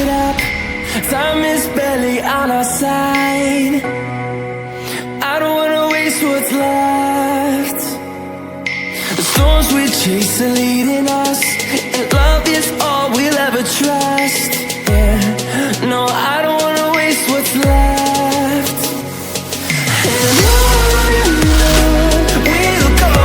it up. Time is barely on our side. I don't wanna waste what's left. The storms we chase are leading us, and love is all we'll ever trust. Yeah, no, I don't wanna waste what's left. And on we'll go,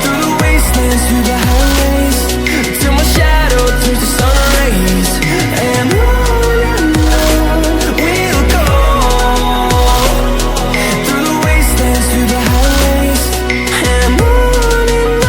through the wastelands, through the highways, till my shadow turns to sun rays. And on we'll go, through the wastelands, through the highways, and on we'll go.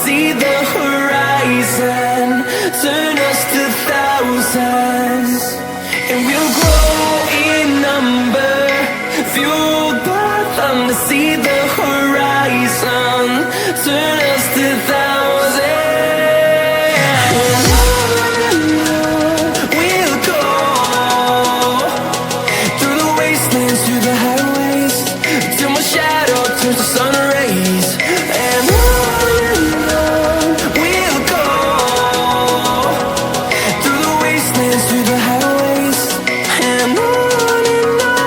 See the horizon, turn us to thousands, and we'll grow in number, fueled by thunder. See the horizon, turn us to thousands, and on we'll go, through the wastelands, through the highways, till my shadow turns to sun rays. And we'll go, through the wastelands, through the highways, and on we'll go.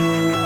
you.